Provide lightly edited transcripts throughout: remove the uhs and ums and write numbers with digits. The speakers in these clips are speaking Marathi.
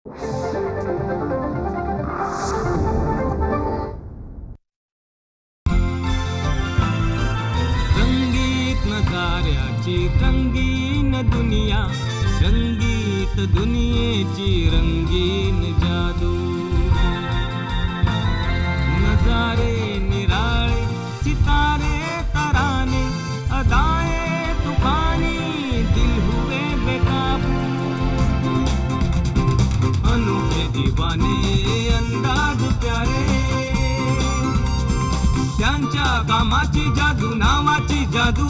रंगीत नजाऱ्याची रंगीन दुनिया, रंगीत दुनियेची रंगीन जादू. नजारे निराळे सितारे तराने, अदाए तूफानी दिल हुए बेकाबू. अनोखे दीवाने अंदाज प्यारे, त्यांच्या कामाची जादू नावाची जादू.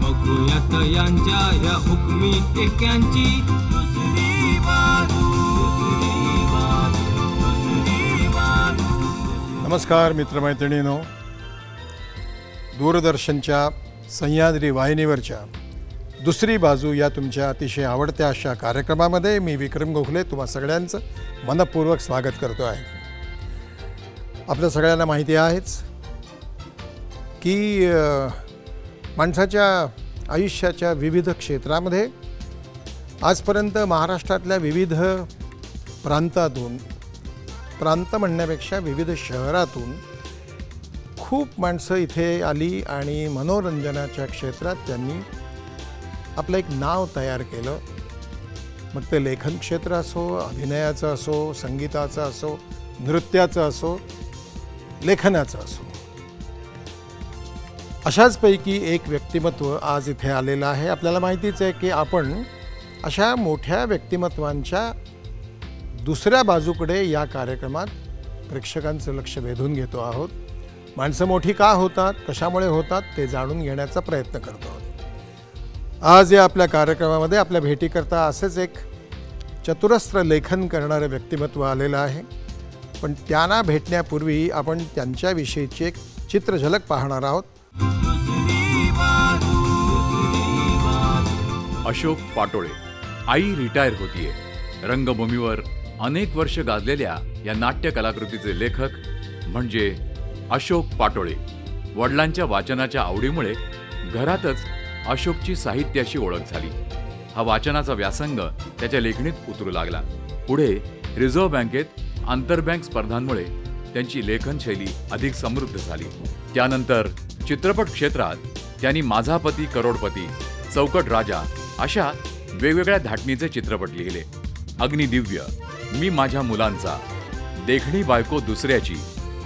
बघूयात यांच्या या हुकमी टेक्यांची दुसरी बाजू, दुसरी बाजू, दुसरी बाजू. नमस्कार मित्रमैत्रिणींनो, दूरदर्शनच्या सह्याद्री वाहिनीवरच्या दुसरी बाजू या तुमच्या अतिशय आवडत्या अशा कार्यक्रमामध्ये मी विक्रम गोखले तुम्हा सगळ्यांचं मनपूर्वक स्वागत करतो आहे. आपल्या सगळ्यांना माहिती आहेच की माणसाच्या आयुष्याच्या विविध क्षेत्रामध्ये आजपर्यंत महाराष्ट्रातल्या विविध प्रांतातून, प्रांत म्हणण्यापेक्षा विविध शहरातून खूप माणसं इथे आली आणि मनोरंजनाच्या क्षेत्रात त्यांनी आपलं एक नाव तयार केलं. मग ते लेखन क्षेत्र असो, अभिनयाचं असो, संगीताचं असो, नृत्याचं असो, लेखनाचं असो. अशाचपैकी एक व्यक्तिमत्व आज इथे आलेलं आहे. आपल्याला माहितीच आहे की आपण अशा मोठ्या व्यक्तिमत्वांच्या दुसऱ्या बाजूकडे या कार्यक्रमात प्रेक्षकांचं लक्ष वेधून घेतो आहोत. माणसं मोठी का होतात, कशामुळे होतात ते जाणून घेण्याचा प्रयत्न करतो आहोत. आज या आपल्या कार्यक्रमामध्ये आपल्या भेटीकरता असेच एक चतुरस्त्र लेखन करणारं व्यक्तिमत्व आलेलं आहे. पण त्यांना भेटण्यापूर्वी आपण त्यांच्याविषयीची एक चित्र झलक पाहणार आहोत. अशोक पाटोळे. आई रिटायर होतीये. रंगभूमीवर अनेक वर्ष गाजलेल्या या नाट्य कलाकृतीचे लेखक म्हणजे अशोक पाटोळे. वडिलांच्या वाचनाच्या आवडीमुळे घरातच अशोकची साहित्याशी ओळख झाली. हा वाचनाचा व्यासंग त्याच्या लेखणीत उतरू लागला. पुढे रिझर्व्ह बँकेत आंतरबँक स्पर्धांमुळे त्यांची लेखन शैली अधिक समृद्ध झाली. त्यानंतर चित्रपट क्षेत्रात त्यांनी माझा पती करोडपती, चौकट राजा अशा वेगवेगळ्या धाटणीचे चित्रपट लिहिले. अग्निदिव्य, मी माझ्या मुलांचा, देखणी बायको दुसऱ्याची,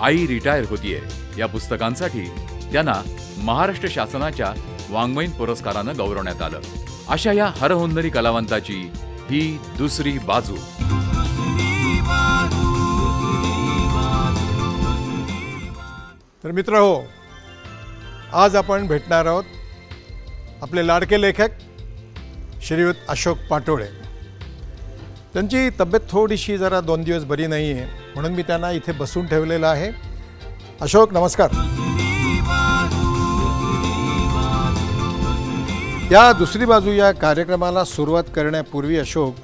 आई रिटायर होतीये या पुस्तकांसाठी त्यांना महाराष्ट्र शासनाच्या वाङ्मयीन पुरस्कारानं गौरवण्यात आलं. अशा या हरहुन्नरी कलावंताची ही दुसरी बाजू. तर मित्र हो, आज आपण भेटणार आहोत आपले लाडके लेखक श्रीयुत अशोक पाटोळे. त्यांची तब्येत थोडीशी जरा 2 दिवस बरी नाही आहे, म्हणून मी त्यांना इथे बसून ठेवलेलं आहे. अशोक नमस्कार. या दुसरी बाजू या कार्यक्रमाला सुरुवात करण्यापूर्वी अशोक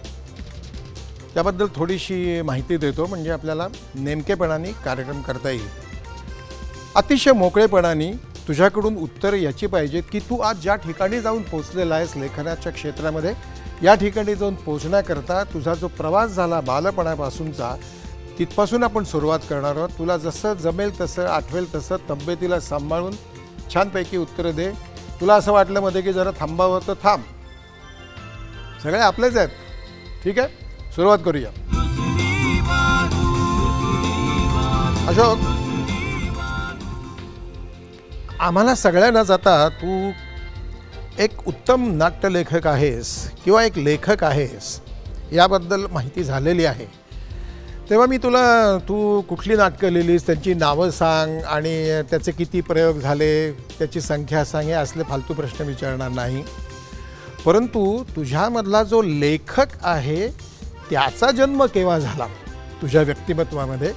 त्याबद्दल थोडीशी माहिती देतो, म्हणजे आपल्याला नेमकेपणाने कार्यक्रम करता येईल. अतिशय मोकळेपणाने तुझ्याकडून उत्तर याची पाहिजेत की तू आज ज्या ठिकाणी जाऊन पोचलेला आहेस लेखनाच्या क्षेत्रामध्ये, या ठिकाणी जाऊन पोचण्याकरता तुझा जो प्रवास झाला बालपणापासूनचा, तिथपासून आपण सुरुवात करणार आहोत. तुला जसं जमेल तसं, आठवेल तसं तब्येतीला सांभाळून छानपैकी उत्तरं दे. तुला असं वाटलं मध्ये की जरा थांबावं तर थांब. सगळे आपलेच आहेत. ठीक आहे, सुरुवात करूया. अशोक, आम्हाला सगळ्यांनाच आता तू एक उत्तम नाट्यलेखक आहेस किंवा एक लेखक आहेस याबद्दल माहिती झालेली आहे. तेव्हा मी तुला तू कुठली नाटकं लिहिलीस, त्यांची नावं सांग आणि त्याचे किती प्रयोग झाले, त्याची संख्या सांग, हे असले फालतू प्रश्न विचारणार नाही. परंतु तुझ्यामधला जो लेखक आहे त्याचा जन्म केव्हा झाला तुझ्या व्यक्तिमत्वामध्ये,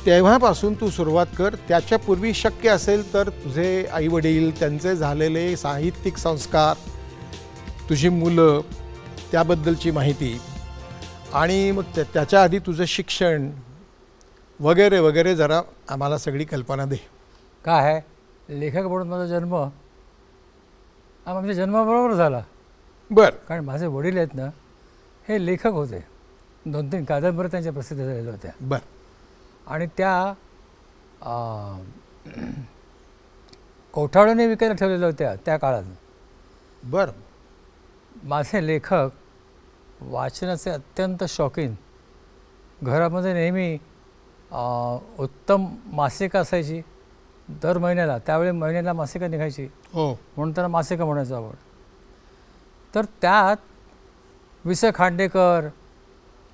तेव्हापासून तू सुरुवात कर. त्याच्यापूर्वी शक्य असेल तर तुझे आईवडील, त्यांचे झालेले साहित्यिक संस्कार, तुझी मुलं, त्याबद्दलची माहिती आणि मग त्याच्या आधी तुझं शिक्षण वगैरे वगैरे जरा आम्हाला सगळी कल्पना दे. काय आहे, लेखक म्हणून माझा जन्म आमच्या जन्माबरोबर झाला. बरं. कारण माझे वडील आहेत ना, हे लेखक होते. 2-3 कादंबऱ्या त्यांच्या प्रसिद्ध झालेल्या होत्या. बरं. आणि त्या कोठावळ्याने विकायला ठेवलेल्या होत्या त्या काळात. बरं. माझे लेखक वाचनाचे अत्यंत शौकीन. घरामध्ये नेहमी उत्तम मासिकं असायची दर महिन्याला. त्यावेळी महिन्याला मासिकं निघायची, हो. म्हणून त्यांना मासिकं म्हणायचं आवड. तर त्यात वि स खांडेकर,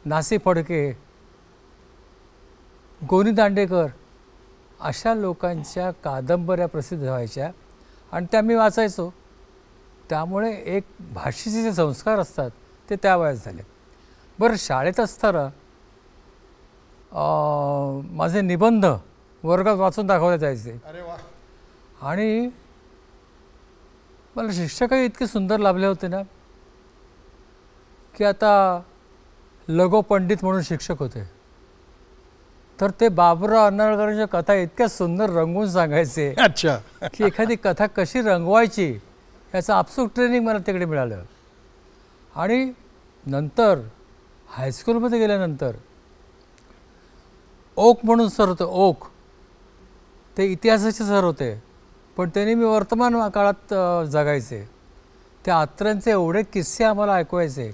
नासी फडके, गोनी दांडेकर अशा लोकांच्या कादंबऱ्या प्रसिद्ध व्हायच्या आणि त्या मी वाचायचो. त्यामुळे एक भाषेचे जे संस्कार असतात ते त्या वयात झाले. बरं, शाळेत असताना माझे निबंध वर्गात वाचून दाखवले जायचे. अरे वा. आणि मला शिक्षकही इतके सुंदर लाभले होते ना की आता लगो पंडित म्हणून शिक्षक होते. तर ते बाबुराव अर्नाळकरांच्या कथा इतक्या सुंदर रंगवून सांगायचे अच्छा. की एखादी कथा कशी रंगवायची याचं आपसूक ट्रेनिंग मला तिकडे मिळालं. आणि नंतर हायस्कूलमध्ये गेल्यानंतर ओक म्हणून सर होते. ओक ते इतिहासाचे सर होते, पण त्यांनी मी वर्तमान काळात जगायचे. त्या अत्र्यांचे एवढे किस्से आम्हाला ऐकवायचे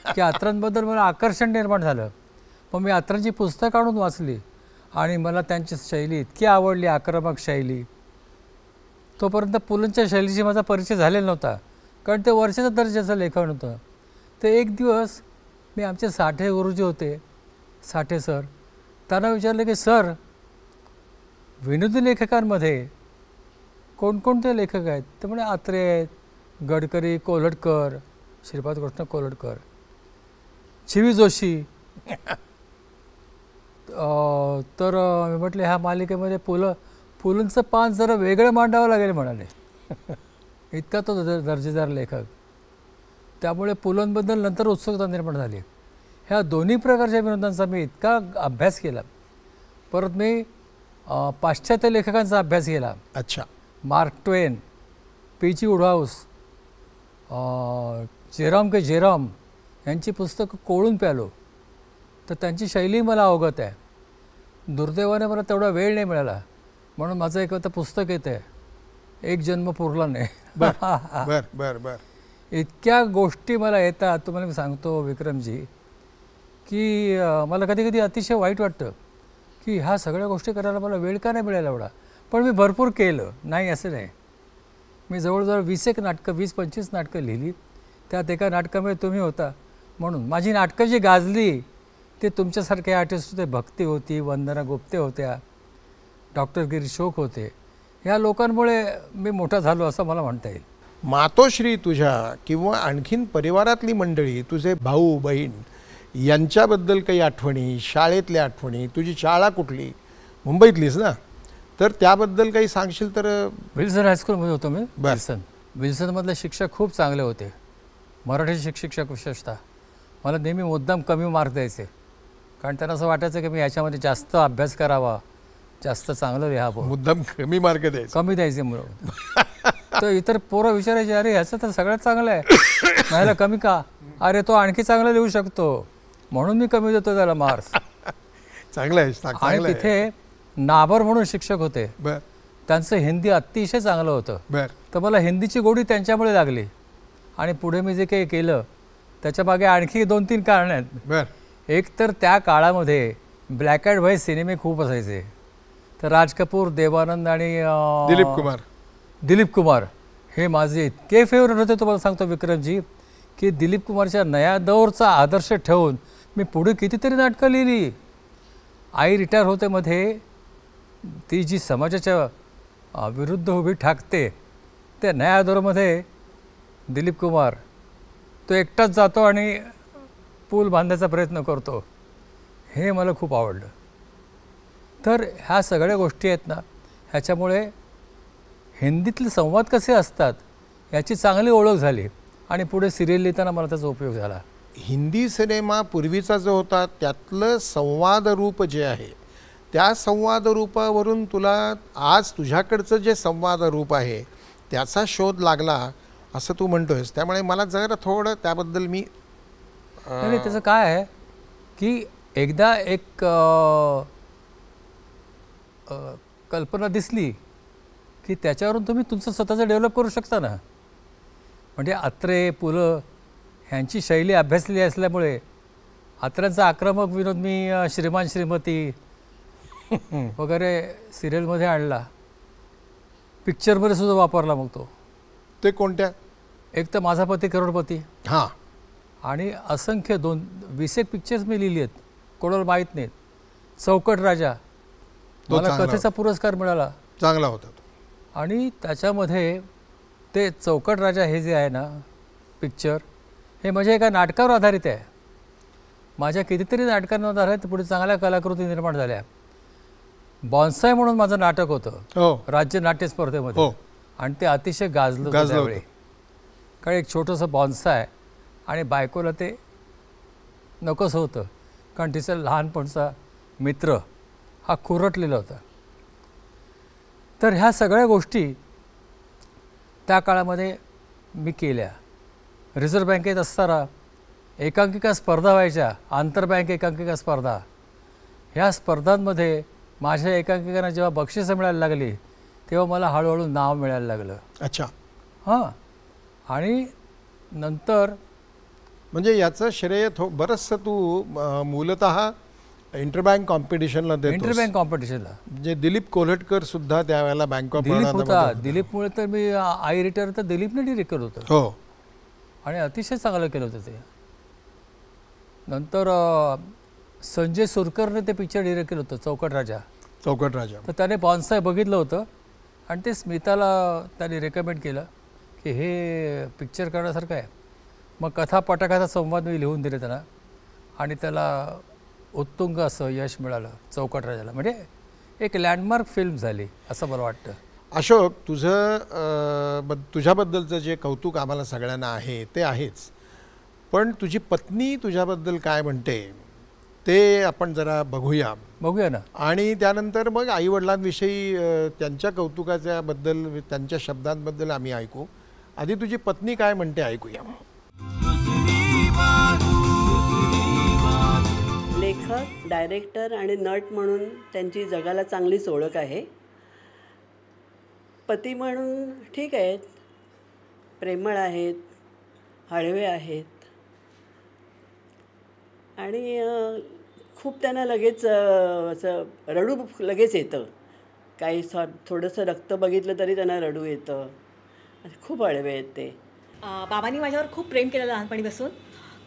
की अत्र्यांबद्दल मला आकर्षण निर्माण झालं. मग मी अत्र्यांची पुस्तकं आणून वाचली आणि मला त्यांची शैली इतकी आवडली, आक्रमक शैली. तोपर्यंत पुलंच्या शैलीशी माझा परिचय झालेला नव्हता, कारण ते वर्षाच्या दर्जाचं लेखन होतं. ते एक दिवस मी आमचे साठे गुरुजी होते, साठे सर, त्यांना विचारलं की सर, विनोदी लेखकांमध्ये कोणकोणते लेखक आहेत? ते म्हणे अत्रे आहेत, गडकरी, कोल्हटकर, श्रीपाद कृष्ण कोल्हटकर, छिवी जोशी. तर मी म्हटले ह्या मालिकेमध्ये पुलंचं पान जरा वेगळं मांडावं लागेल म्हणाले. इतका तो दर्जेदार लेखक. त्यामुळे पुलंबद्दल नंतर उत्सुकता निर्माण झाली. ह्या दोन्ही प्रकारच्या विनोदांचा मी इतका अभ्यास केला. परत मी पाश्चात्य लेखकांचा अभ्यास केला. अच्छा. मार्क ट्वेन, पी.जी. वुडहाऊस, जेरॉम के जेरॉम यांची पुस्तकं कोळून प्यालो. तर त्यांची शैली मला अवगत आहे. दुर्दैवाने मला तेवढा वेळ नाही मिळाला, म्हणून माझं एक आता पुस्तक येतं आहे, एक जन्म पुरला नाही. बर बर बर. इतक्या गोष्टी मला येतात, तुम्हाला मी सांगतो विक्रमजी, की मला कधी कधी अतिशय वाईट वाटतं की ह्या सगळ्या गोष्टी करायला मला वेळ का नाही मिळाला एवढा. पण मी भरपूर केलं, नाही असं नाही. मी जवळजवळ 20 नाटकं, 20-25 नाटकं लिहिली. त्यात एका नाटकामध्ये तुम्ही होता. म्हणून माझी नाटकं जी गाजली ते तुमच्यासारखे आर्टिस्ट होते. भक्ती होती, वंदना गुप्ते होत्या, डॉक्टर गिरीशोक होते. ह्या लोकांमुळे मी मोठा झालो असं मला म्हणता येईल. मातोश्री तुझ्या किंवा आणखीन परिवारातली मंडळी, तुझे भाऊ बहीण यांच्याबद्दल काही आठवणी, शाळेतल्या आठवणी? तुझी शाळा कुठली? मुंबईतलीच ना? तर त्याबद्दल काही सांगशील तर. विल्सन हायस्कूलमध्ये होतो मी. विल्सनमधले शिक्षक खूप चांगले होते. मराठी शिक्षक विशेषतः मला नेहमी मुद्दाम कमी मार्क द्यायचे, कारण त्यांना असं वाटायचं की मी याच्यामध्ये जास्त अभ्यास करावा, जास्त चांगलं लिहावं. मुद्दाम कमी मार्क द्यायचे? कमी द्यायचे मुलं. तर इतर पोरं विचारायचे, अरे ह्याचं तर सगळ्यात चांगलं आहे, मला कमी का? अरे तो आणखी चांगलं लिहू शकतो, म्हणून मी कमी देतो त्याला मार्क्स. चांगलं आहे. आणि तिथे नाबर म्हणून शिक्षक होते. बर. त्यांचं हिंदी अतिशय चांगलं होतं. बर. तर मला हिंदीची गोडी त्यांच्यामुळे लागली. आणि पुढे मी जे काही केलं त्याच्या मागे आणखी 2-3 कारणं आहेत. बर. एक तर त्या काळामध्ये ब्लॅक अँड व्हाईट सिनेमे खूप असायचे. तर राज कपूर, देवानंद आणि दिलीप कुमार हे माझे इतके फेवरेट होते, तुम्हाला सांगतो विक्रमजी, की दिलीप कुमारच्या नया दौरचा आदर्श ठेवून मी पुढे कितीतरी नाटकं लिहिली. आई रिटायर होते मध्ये ती जी समाजाच्या विरुद्ध उभी ठाकते, त्या नया दौरमध्ये दिलीप कुमार तो एकटाच जातो आणि पूल बांधायचा प्रयत्न करतो. हे मला खूप आवडलं. तर ह्या सगळ्या गोष्टी आहेत ना, ह्याच्यामुळे हिंदीतले संवाद कसे असतात याची चांगली ओळख झाली आणि पुढे सिरियल लिहिताना मला त्याचा उपयोग झाला. हिंदी सिनेमा पूर्वीचा जो होता त्यातलं संवाद रूप जे आहे, त्या संवाद रूपावरून तुला आज तुझ्याकडचं जे संवाद रूप आहे त्याचा शोध लागला असं तू म्हणतोयस. त्यामुळे मला जरा थोडं त्याबद्दल मी नाही, त्याचं काय आहे की एकदा एक कल्पना दिसली की त्याच्यावरून तुम्ही तुमचं स्वतःचं डेव्हलप करू शकता ना. म्हणजे अत्रे पुलं ह्यांची शैली अभ्यासलेली असल्यामुळे अत्र्यांचा आक्रमक विनोद मी श्रीमान श्रीमती वगैरे सिरियलमध्ये आणला, पिक्चरमध्ये सुद्धा वापरला. मग तो ते कोणत्या? एक तर माझा पती करोडपती, हां, आणि असंख्य 20 एक पिक्चर्स मी लिहिली आहेत, कोणाला माहीत नाहीत. चौकट राजा मला कथेचा पुरस्कार मिळाला, चांगला होता तो. आणि त्याच्यामध्ये ते चौकट राजा हे जे आहे ना पिक्चर, हे म्हणजे एका नाटकावर आधारित आहे. माझ्या कितीतरी नाटकांवर आधारित पुढे चांगल्या कलाकृती निर्माण झाल्या. बॉन्साय म्हणून माझं नाटक होतं हो, राज्य नाट्य स्पर्धेमध्ये, हो. आणि ते अतिशय गाजलं त्यावेळी. कारण एक छोटंसं बॉन्साय आणि बायकोला ते नकोस होतं, कारण तिचा लहानपणचा मित्र हा खुरटलेला होता. तर ह्या सगळ्या गोष्टी त्या काळामध्ये मी केल्या. रिझर्व्ह बँकेत असताना एकांकिका स्पर्धा व्हायच्या, आंतरबँक एकांकिका स्पर्धा. ह्या स्पर्धांमध्ये माझ्या एकांकिकांना जेव्हा बक्षिसं मिळायला लागली तेव्हा मला हळूहळू नाव मिळायला लागलं. अच्छा. हां, आणि नंतर म्हणजे याचं श्रेय बरंचसं तू मूलतः इंटरबँक कॉम्पिटिशनला देतो. इंटरबँक कॉम्पिटिशनला म्हणजे दिलीप कोल्हटकर सुद्धा त्यावेळेला बँक ऑफ दिलीप होता. दिलीपमुळे तर मी आई रिटायर तर दिलीपने डिरेक्ट केलं होतं. हो, आणि अतिशय चांगलं केलं होतं ते. नंतर संजय सुरकरने ते पिक्चर डिरेक्ट केलं होतं, चौकट राजा. चौकट राजा. तर त्याने बॉन्साय बघितलं होतं आणि ते स्मिताला त्याने रेकमेंड केलं की हे पिक्चर करण्यासारखं आहे. मग कथा पटाकथा संवाद मी लिहून दिले त्यांना, आणि त्याला उत्तुंग असं यश मिळालं चौकट राजाला. म्हणजे एक लँडमार्क फिल्म झाली असं मला वाटतं. अशोक, तुझ्याबद्दलचं जे कौतुक आम्हाला सगळ्यांना आहे ते आहेच, पण तुझी पत्नी तुझ्याबद्दल काय म्हणते ते आपण जरा बघूया ना. आणि त्यानंतर मग आईवडिलांविषयी त्यांच्या कौतुकाच्याबद्दल, त्यांच्या शब्दांबद्दल आम्ही ऐकू. आधी तुझी पत्नी काय म्हणते ऐकूया. लेखक, डायरेक्टर आणि नट म्हणून त्यांची जगाला चांगलीच ओळख आहे. पती म्हणून ठीक आहेत, प्रेमळ आहेत, हळवे आहेत, आणि खूप त्यांना लगेच असं रडू लगेच येतं. काही थोडंसं रक्त बघितलं तरी त्यांना रडू येतं. खूप हळवे आहेत ते. बाबांनी माझ्यावर खूप प्रेम केलं लहानपणीपासून.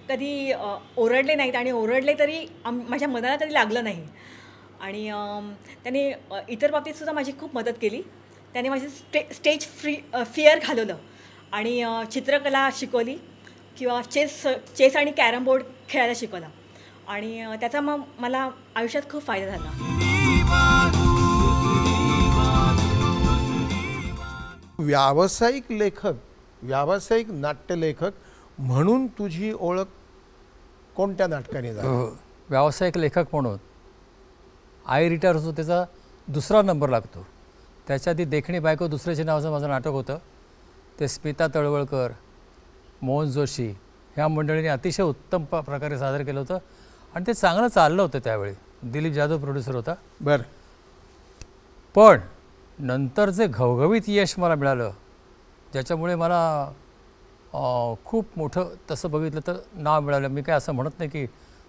कधी ओरडले नाहीत, आणि ओरडले तरी माझ्या मनाला तरी लागलं नाही. आणि त्याने इतर बाबतीतसुद्धा माझी खूप मदत केली. त्याने माझी स्टेज फिअर घालवलं, आणि चित्रकला शिकवली, किंवा चेस आणि कॅरम बोर्ड खेळायला शिकवला, आणि त्याचा मग मला आयुष्यात खूप फायदा झाला. व्यावसायिक लेखक, व्यावसायिक नाट्यलेखक म्हणून तुझी ओळख कोणत्या नाटकाने झाली? व्यावसायिक लेखक म्हणून आई रिटायर होतो त्याचा दुसरा नंबर लागतो. त्याच्या आधी देखणी बायको दुसऱ्याच्या नावाचं माझं नाटक होतं. ते स्मिता तळवळकर, मोहन जोशी ह्या मंडळींनी अतिशय उत्तम प्रकारे सादर केलं होतं, आणि ते चांगलं चाललं होतं त्यावेळी. दिलीप जाधव प्रोड्युसर होता. बरं. पण नंतर जे घवघवीत यश मला मिळालं, ज्याच्यामुळे मला खूप मोठं तसं बघितलं तर नाव मिळालं. मी काय असं म्हणत नाही की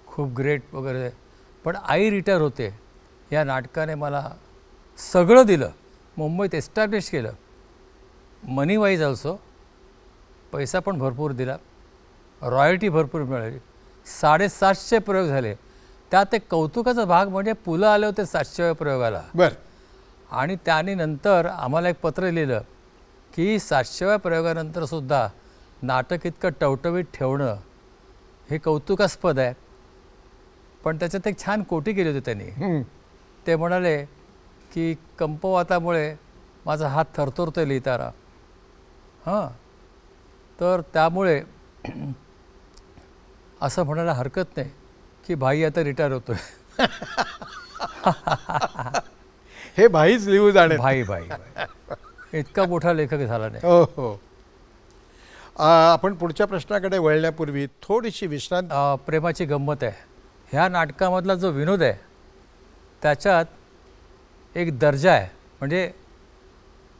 खूप ग्रेट वगैरे, पण आई रिटायर होते या नाटकाने मला सगळं दिलं. मुंबईत एस्टॅब्लिश केलं, मनी वाईज ऑल्सो, पैसा पण भरपूर दिला, रॉयल्टी भरपूर मिळाली. 750 प्रयोग झाले. त्यात एक कौतुकाचा भाग म्हणजे पुलं आले होते 700व्या प्रयोगाला. बरं. आणि त्याने नंतर आम्हाला एक पत्र लिहिलं की 700व्या प्रयोगानंतरसुद्धा नाटक इतकं टवटवीत ठेवणं हे कौतुकास्पद आहे. पण त्याच्यात एक छान कोटी केली होती त्यांनी. ते म्हणाले की कंपवातामुळे माझा हात थरथरतोय लिहिताना. हां, तर त्यामुळे असं म्हणायला हरकत नाही की भाई आता रिटायर होतोय. हे भाईच लिहू जाणे. भाई भाई इतका मोठा लेखक झाला नाही. हो हो. आपण पुढच्या प्रश्नाकडे वळण्यापूर्वी थोडीशी विश्रांती. प्रेमाची गंमत आहे. ह्या नाटकामधला जो विनोद आहे त्याच्यात एक दर्जा आहे, म्हणजे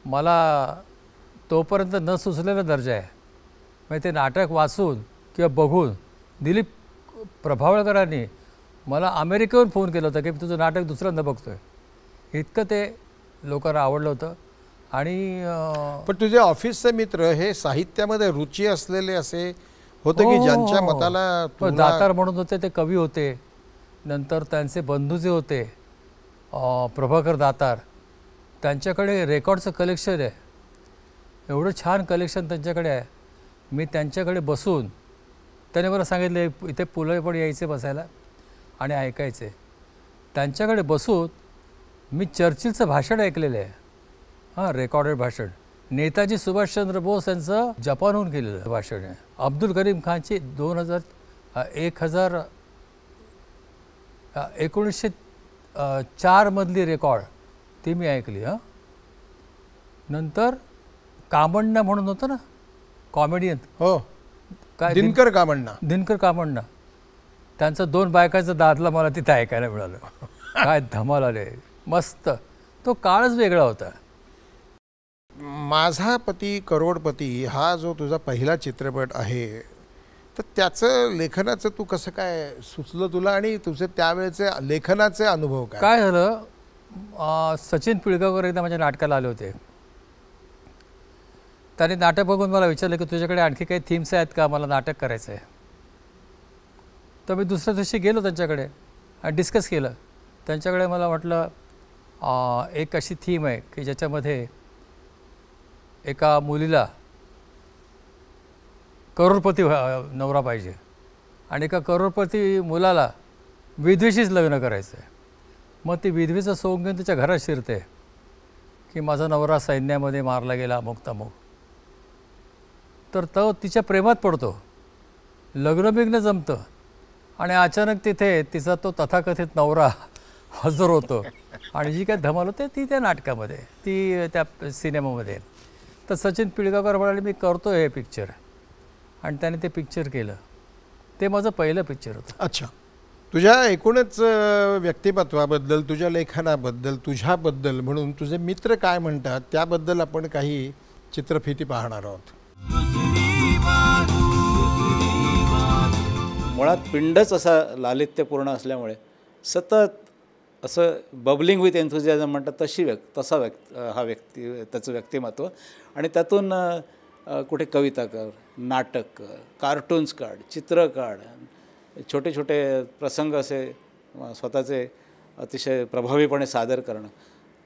मला तोपर्यंत न सुचलेला दर्जा आहे. म्हणजे ते नाटक वाचून किंवा बघून दिलीप प्रभावळकरांनी मला अमेरिकेहून फोन केला होता की मी तुझं नाटक दुसऱ्यांदा बघतो आहे. इतकं ते लोकांना आवडलं होतं. आणि पण तुझे ऑफिसचे मित्र हे साहित्यामध्ये रुची असलेले असे होते की ज्यांच्या मताला दातार म्हणून होते, ते कवी होते. नंतर त्यांचे बंधू जे होते प्रभाकर दातार, त्यांच्याकडे रेकॉर्डचं कलेक्शन आहे. एवढं छान कलेक्शन त्यांच्याकडे आहे. मी त्यांच्याकडे बसून त्याने मला सांगितले इथे पुलं पण यायचे बसायला आणि ऐकायचे. त्यांच्याकडे बसून मी चर्चिलचं भाषण ऐकलेलं आहे. हां, रेकॉर्डेड भाषण. नेताजी सुभाषचंद्र बोस यांचं जपानहून केलेलं भाषण आहे. अब्दुल करीम खानची 1904 मधली रेकॉर्ड ती मी ऐकली. हां, नंतर कामण्णा म्हणून होतं ना कॉमेडियन, हो काय दिनकर कामण्णा, दिनकर कामण्णा, त्यांचं 2 बायकाचं दादला मला तिथं ऐकायला मिळालं. काय धमाल आले, मस्त. तो काळच वेगळा होता. माझा पती करोडपती हा जो तुझा पहिला चित्रपट आहे, तर त्याचं लेखनाचं तू कसं काय सुचलं तुला, आणि तुझे त्यावेळेचे लेखनाचे अनुभव काय? काय झालं, सचिन पिळगावकर एकदा माझ्या नाटकाला आले होते. त्यांनी नाटक बघून मला विचारलं की तुझ्याकडे आणखी काही थीम्स आहेत का, मला नाटक करायचं आहे. तर मी दुसऱ्या दिवशी गेलो त्यांच्याकडे आणि डिस्कस केलं. त्यांच्याकडे मला म्हटलं एक अशी थीम आहे की ज्याच्यामध्ये एका मुलीला करोडपती नवरा पाहिजे आणि एका करोडपती मुलाला विधवेशीच लग्न करायचं आहे. मग ती विधवेचं सोंग घेऊन तिच्या घरात शिरते की माझा नवरा सैन्यामध्ये मारला गेला अमुक तमुक. तर तो तिच्या प्रेमात पडतो, लग्नबिग्न जमतं आणि अचानक तिथे तिचा तो तथाकथित नवरा हजर होतो आणि जी काय धमाल होते ती त्या नाटकामध्ये, ती त्या सिनेमामध्ये. तर सचिन पिळगावकर म्हणाले मी करतो हे पिक्चर, आणि त्याने ते पिक्चर केलं. ते माझं पहिलं पिक्चर होतं. अच्छा, तुझ्या एकूणच व्यक्तिमत्वाबद्दल, तुझ्या लेखनाबद्दल, तुझ्याबद्दल म्हणून तुझे मित्र काय म्हणतात त्याबद्दल आपण काही चित्रफिती पाहणार आहोत. मुळात पिंडच असा लालित्यपूर्ण असल्यामुळे सतत असं बबलिंग विथ एन्थुझियाझम म्हणतात तशी त्याचं व्यक्तिमत्व. आणि त्यातून कुठे कविता कर, नाटक कर, कार्टून्स काढ, चित्र काढ, छोटे छोटे प्रसंग असे स्वतःचे अतिशय प्रभावीपणे सादर करणं.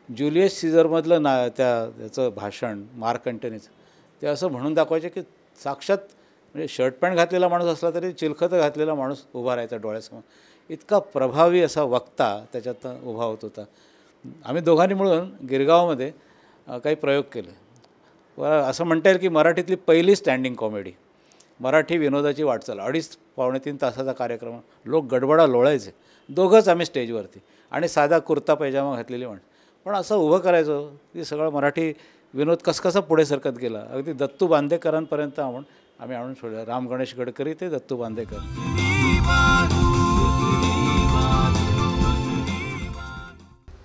ज्युलियस सीझरमधलं त्याचं भाषण मार्क अँटनीचं ते असं म्हणून दाखवायचे की साक्षात म्हणजे शर्ट पॅन्ट घातलेला माणूस असला तरी चिलखतं घातलेला माणूस उभा राहायचा डोळ्यासमोर. इतका प्रभावी असा वक्ता त्याच्यात उभा होत होता. आम्ही दोघांनी मिळून गिरगावमध्ये काही प्रयोग केले. असं म्हणता येईल की मराठीतली पहिली स्टँडिंग कॉमेडी, मराठी विनोदाची वाटचाल. 2.5-3 तासाचा कार्यक्रम. लोक गडबडा लोळायचे. दोघंच आम्ही स्टेजवरती आणि साधा कुर्ता पैजामा घातलेली माणसं. पण असं उभं करायचं की सगळं मराठी विनोद कसं पुढे सरकत गेला. अगदी दत्तू बांदेकरांपर्यंत आम्ही आणून सोडलं. राम गणेश गडकरी ते दत्तू बांदेकर.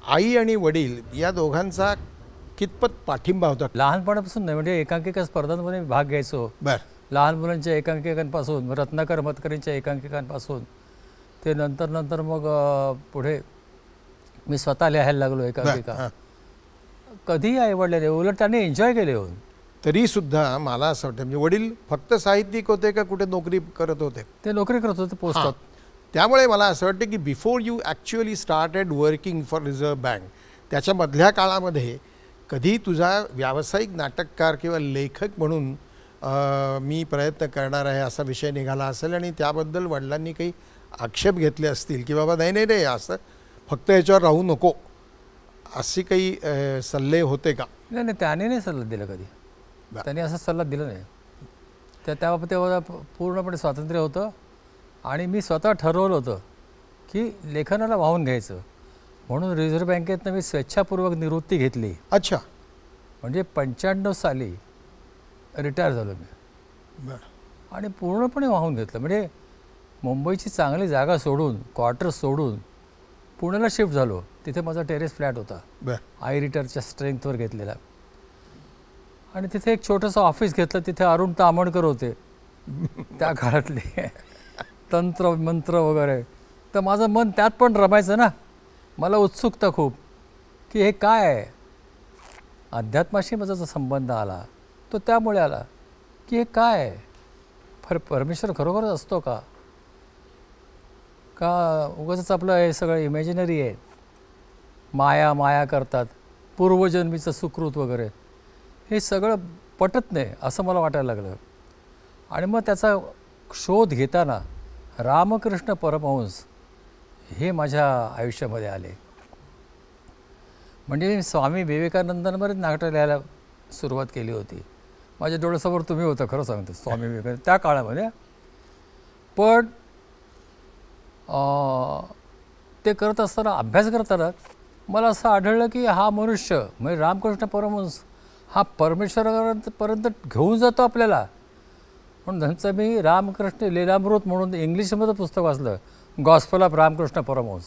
आई आणि वडील या दोघांचा कितपत पाठिंबा होता? लहानपणापासून नाही, म्हणजे एकांकिका स्पर्धांमध्ये भाग घ्यायचो. बरं. लहान मुलांच्या एकांकिकांपासून, रत्नाकर मतकरींच्या एकांकिकांपासून ते नंतर मग पुढे मी स्वतः लिहायला लागलो एकांकिका. कधीही आवडले नाही, उलट त्यांनी एन्जॉय केले होऊन. तरीसुद्धा मला असं वाटतं म्हणजे वडील फक्त साहित्यिक होते का कुठे नोकरी करत होते? ते नोकरी करत होते पोस्टात. त्यामुळे मला असं वाटतं की before you actually started working for reserve bank, त्याच्या मधल्या काळामध्ये कधी तुझा व्यावसायिक नाटककार किंवा लेखक म्हणून मी प्रयत्न करणार आहे असा विषय निघाला असेल आणि त्याबद्दल वडिलांनी काही आक्षेप घेतले असतील की बाबा नाही असं फक्त याच्यावर राहू नको, असे काही सल्ले होते का? नाही, त्याने नाही सल्ला दिला कधी. त्याने असा सल्ला दिला नाही. त्याबाबत तेव्हा पूर्णपणे स्वातंत्र्य होतं आणि मी स्वतः ठरवलं होतं की लेखनाला वाहून घ्यायचं. म्हणून रिझर्व्ह बँकेतनं मी स्वेच्छापूर्वक निवृत्ती घेतली. अच्छा. म्हणजे 95 साली रिटायर झालो मी. बरं. आणि पूर्णपणे वाहून घेतलं. म्हणजे मुंबईची चांगली जागा सोडून, क्वार्टर्स सोडून पुण्याला शिफ्ट झालो. तिथे माझा टेरेस फ्लॅट होता, बरं. आय रिटायरच्या स्ट्रेंथवर घेतलेला. आणि तिथे एक छोटंसं ऑफिस घेतलं. तिथे अरुण तामणकर होते त्या काळातले, तंत्र मंत्र वगैरे. तर माझं मन त्यात पण रमायचं ना. मला उत्सुकता खूप की हे काय आहे. अध्यात्माशी माझा जो संबंध आला तो त्यामुळे आला की हे काय आहे. परमेश्वर खरोखरच असतो का उगाचच आपलं हे सगळं इमॅजिनरी आहे. माया माया करतात, पूर्वजन्मीचं सुकृत वगैरे, हे सगळं पटत नाही असं मला वाटायला लागलं. आणि मग त्याचा शोध घेताना रामकृष्ण परमहंस हे माझ्या आयुष्यामध्ये आले. म्हणजे मी स्वामी विवेकानंदांवरच नाटक लिहायला सुरुवात केली होती. माझ्या डोळ्यासमोर तुम्ही होता, खरं सांगतो, स्वामी विवेकानंद त्या काळामध्ये. पण ते करत असताना, अभ्यास करताना मला असं आढळलं की हा मनुष्य म्हणजे रामकृष्ण परमहंस हा परमेश्वरापर्यंत घेऊन जातो आपल्याला. म्हणून त्यांचं मी रामकृष्ण लीलामृत म्हणून इंग्लिशमध्ये पुस्तक वाचलं, गॉस्पल ऑफ रामकृष्ण परमहंस.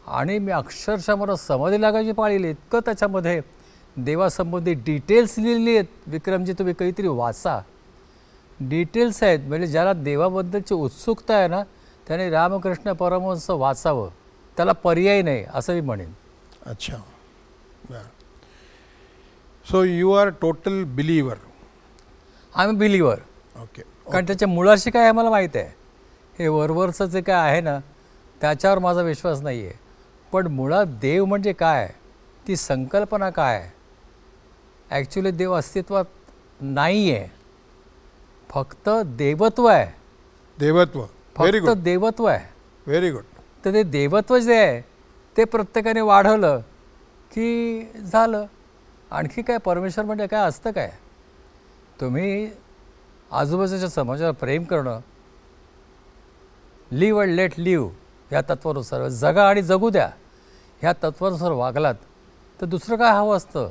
आणि मी अक्षरशः मला समाधी लागायची पाळी. इतकं त्याच्यामध्ये देवासंबंधी डिटेल्स लिहिली आहेत. विक्रमजी, तुम्ही काहीतरी वाचा, डिटेल्स आहेत. म्हणजे ज्याला देवाबद्दलची उत्सुकता आहे ना, त्याने रामकृष्ण परमहंस वाचावं, त्याला पर्याय नाही असं मी म्हणेन. अच्छा. So you are total believer. I am believer. Okay. कारण त्याच्या मुळाशी काय आहे मला माहीत आहे. हे वरवरचं जे काय आहे ना त्याच्यावर माझा विश्वास नाही आहे. पण मुळात देव म्हणजे काय, ती संकल्पना काय आहे. ॲक्च्युली देव अस्तित्वात नाही आहे, फक्त देवत्व आहे. देवत्व, व्हेरी फक्त गुड, देवत्व आहे. Very good. तर ते देवत्व जे आहे ते प्रत्येकाने वाढवलं की झालं. आणखी काय, परमेश्वर म्हणजे काय असतं काय. तुम्ही आजूबाजूच्या समाजावर प्रेम करणं, लिव्ह अँड लेट लिव्ह ह्या तत्वानुसार, जगा आणि जगू द्या ह्या तत्वानुसार वागलात तर दुसरं काय हवं असतं